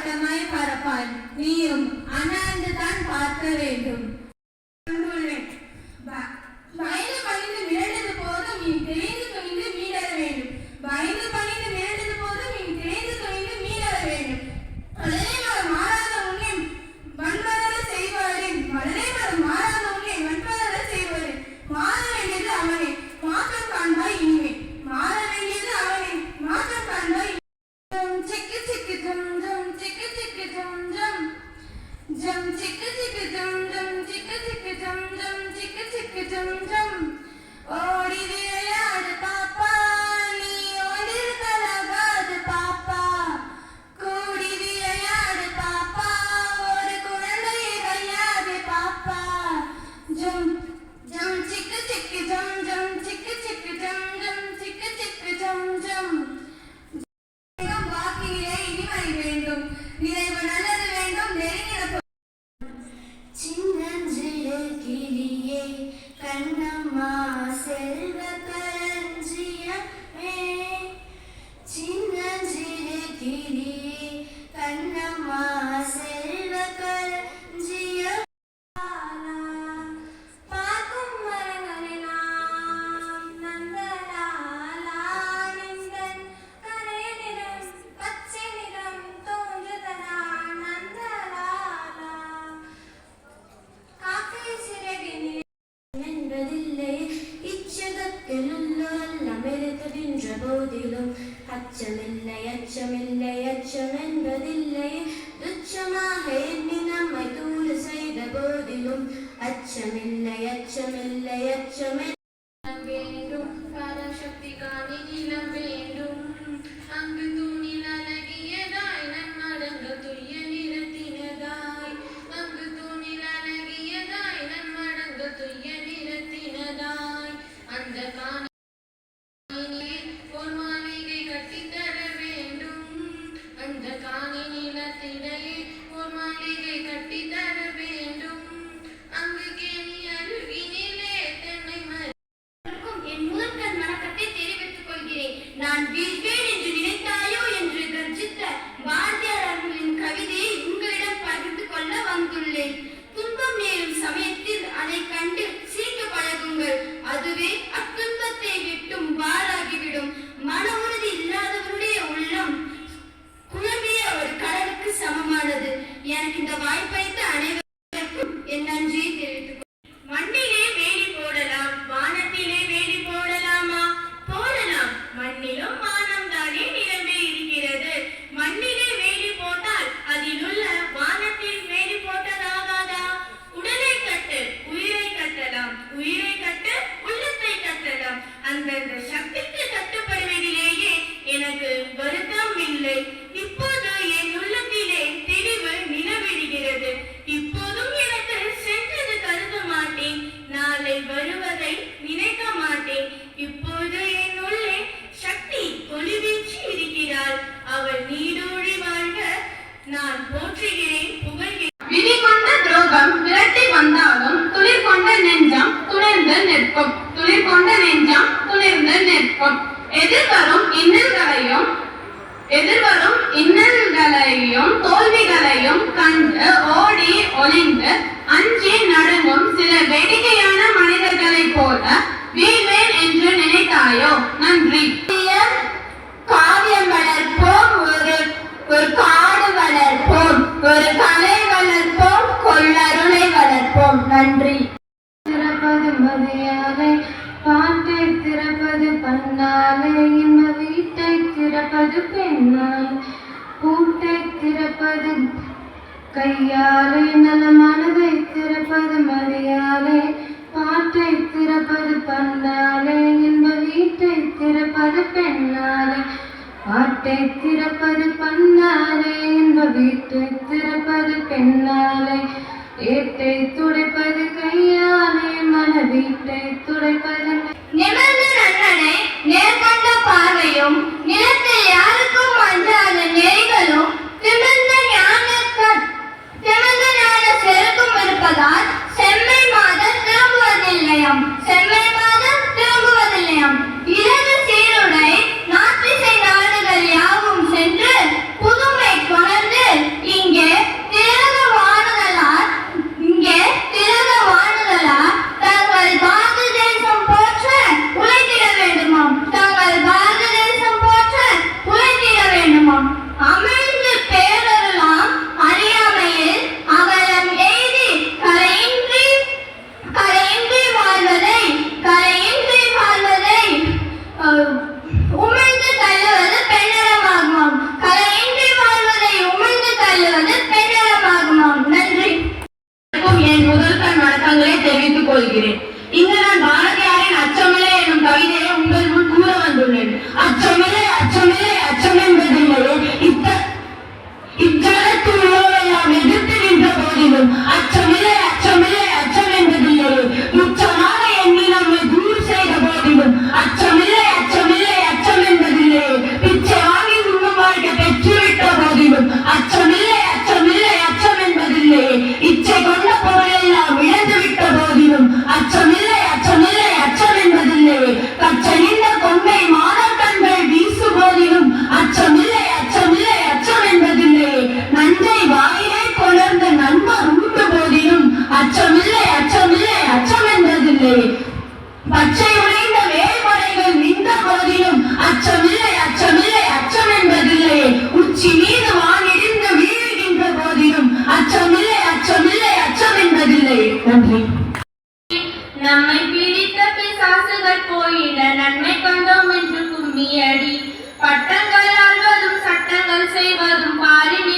வட்டமாய் பரப்பாய், நீயும் அண்ணாந்துதான் பார்க்க வேண்டும். பயந்து பணிந்து மிரண்டது போதும் நீ தெரிந்து துணிந்து மீள வேண்டும். பயந்து பணிந்து மிரண்டது போதும் நீ தெரிந்து துணிந்து மீள வேண்டும். வளரை மரம் மாறாத உன்னை வன்பரல செய்வாரின், வளரை மரம் மாறாத உன்னை வன்பரல செய்வாரின். மாற வேண்டியது அவனே, மாற்றம் காண்பாய் இனிமே. மாற வேண்டியது அவனே, மாற்றம் காண்பாய். சிக்கு சிக்கு ஜம் ஜம் சிக்கு சிக்கு ஜம் ஜம் ஜம் சிக்கு சிக்கு ஜம் ஜம் சிக்கு சிக்கு ஜம் ஜம் சிக்கு சிக்கு ஜம் ஜம். ஓடி விளையாடு பாப்பா, நீ ஓடிருக்கலாகாது பாப்பா. கூடி விளையாடு பாப்பா, ஒரு குழந்தையை கையாடு பாப்பா. ஜம் ஜம் சிக்கு சிக்கு ஜம் ஜம் சிக்கு சிக்கு ஜம் ஜம் சிக்கு சிக்கு ஜம் ஜம். வாக்கிலே இனிமை வேண்டும், நிறைவு நல்லது வேண்டும், நெருங்கின சின்னஞ்சிறு கிளியே கண்ணம்மா செல்வ களஞ்சியமே. சின்னஞ்சிறு கிளியே கண்ணம்மா செல்வ களஞ்சியம். பார்க்கும் மரங்களெல்லாம் நந்தலாலா நின்றன் கரை நிறம் பச்சை நிறம் தோன்றுதலா நந்தலாலா. காக்கை சிறகினில் என்பதில்லை இச்சகத்தில் உள்ளெல்லாம் வெறுத்துகின்ற போதிலும் அச்சமில்லை அச்சமில்லை அச்சம் என்பதில்லை. துச்சமாக எண்ணி நம்மை தூறு செய்த போதிலும் அச்சமில்லை அச்சமில்லை அச்சம் வேண்டும். பராசக்தி காணி நிலம் வேண்டும், அங்கு தூணில் அழகியதாய் நன்மடங்கு துய்ய நிறத்தினதாய். அங்கு தூணில் அழகியதாய் நன்மடங்கு துய்ய நிறத்தினதாய். அந்த காணினிலே ஒரு மாளிகை கட்டித்தர வேண்டும். அந்த காணி நிலத்திடையே ஒரு மாளிகை கட்டித்தர வேண்டும். அங்கு கேணி அருகினிலே தென்னை மரம். என் முதற்கண் வணக்கத்தை தெரிவித்துக் கொள்கிறேன். நான் வீழ்வேன் என்று நினைத்தாயோ என்று கர்ஜித்த பாரதியார் அவர்களின் கவிதையை உங்களிடம் பகிர்ந்து கொள்ள வந்துள்ளேன். துன்பம் நேரும் சமயத்தில் அதை கண்டு சிரிக்க பழகுங்கள். அதுவே அத்துன்பத்தை விட்டும் பாராகிவிடும். மன உறுதி இல்லாதவருடைய உள்ளம் குழம்பிய ஒரு கடலுக்கு சமமானது. எனக்கு இந்த வாய்ப்பளித்த அனைவருக்கும் என் நன்றியை தெரிவித்துக் மண்ணிலே வேலி போடலாம், வானத்திலே வேலி போடலாமா? போடலாம். மண்ணிலும் வானம் தானே நிரம்பி இருக்கிறது. மண்ணிலே வேலி போட்டால் அதில் உள்ள வானத்தில் வேலி போட்டதாகாதா? உடலை கட்டு உயிரை கட்டலாம், உயிரை கட்டு உள்ளத்தை கட்டலாம். அந்தந்த சக்திக்கு கட்டுப்படுவதிலேயே எனக்கு வருத்தம் இல்லை. இப்போது என் உள்ளத்திலே தெளிவு நிலவிடுகிறது. இப்போதும் எனக்கு சென்றது கருத மாட்டேன், நாளை வருவதை நினைக்க மாட்டேன். இப்போது என் உள்ளே சக்தி ஒளிவீச்சு இருக்கிறாள். அவள் நீடோடி வாழ்க நான் போற்றுகிறேன், புகழ்கிறேன். விதி கொண்ட துரோகம் விரட்டி வந்தாலும் துளிர் கொண்ட நெஞ்சம் துணிர்ந்து நிற்கும். துளிர் கொண்ட நெஞ்சம் துணிர்ந்து நிற்கும். எதிர்வரும் இன்னல்களையும் தோல்விகளையும் கண்டு ஓடி ஒளிந்து அஞ்சி நடுங்கும் சில வேடிக்கையான மனிதர்களைப் போல வீழ்வேன் என்று நினைத்தாயோ? நன்றி. காவியம் வளர்ப்போம், ஒரு காடு வளர்ப்போம், ஒரு கலை வளர்ப்போம், கொள்ளருளை வளர்ப்போம். நன்றி. திறப்பது மதியாலை, பாட்டை திறப்பது பன்னாலை, இன்ப வீட்டை திறப்பது பெண்ணால், பூட்டை திறப்பது கையாலை, நல மனதை திறப்பது மதியாலை, பாட்டை திறப்பது பன்னாலை, இன்ப வீட்டை திறப்பது பெண்ணாலை, பாட்டை திறப்பது பன்னாலை, இன்ப வீட்டை திறப்பது பெண்ணாலை, ஏட்டை துடைப்பது கையாலே, மன வீட்டை துடைப்பது. நிமிர்ந்த நன்னனை நேர்கொண்ட பார்வையும், நிலத்தில் யாருக்கும் அஞ்சாத நெறிகளும், திமிர்ந்த ஞான செருக்கும் இருப்பதால் செம்மை மாதம் திரும்புவதில்லையாம். செம்மை மாதம் திரும்புவதில்லையாம். இலகு சீருடை நாட்டிசை நாடுகள் யாவும் சென்று புதுமை கொணர்ந்து போதிலும் அச்சமில்லை அச்சமில்லை அச்சம் என்பதில்லை. துச்சமாக எண்ணி நம்மை தூர் செய்த போதிலும் அச்சமில்லை அச்சமில்லை அச்சம் என்பதில்லை. பிச்சை வாங்கி உண்ணும் வாழ்க்கை பெற்றுவிட்ட போதிலும் அச்சமில்லை அச்சமில்லை அச்சம் என்பதில்லை. இச்சை கொண்ட பொருளெல்லாம் இழந்துவிட்ட போதிலும் அச்சமில்லை அச்சமில்லை அச்சம் என்பதில்லை. கச்சனிந்த கொண்டை மாதர் கண்கள் வீசு போதிலும் அச்சமில்லை அச்சமில்லை அச்சம் என்பதில்லை. நஞ்சை வாயிலே கொணர்ந்த நண்பர் ஊட்டு போதிலும் அச்சமில்லை அச்சமில்லை அச்சம் என்பதில்லை. பச்சை உடைந்த வேல்மலைகள் நின்ற போதிலும் அச்சமில்லை அச்சமில்லை அச்சம் என்பதில்லை. உச்சி மீது வானிடிந்து வீழுகின்ற போதிலும் அச்சமில்லை அச்சமில்லை அச்சம் என்பதில்லை. நன்றி. நம்மை பிடித்த பிசாசுகள் போயிட நன்மை கண்டோம் என்று கும்மியடி. பட்டங்கள் ஆள்வதும் சட்டங்கள் செய்வதும் பாரினி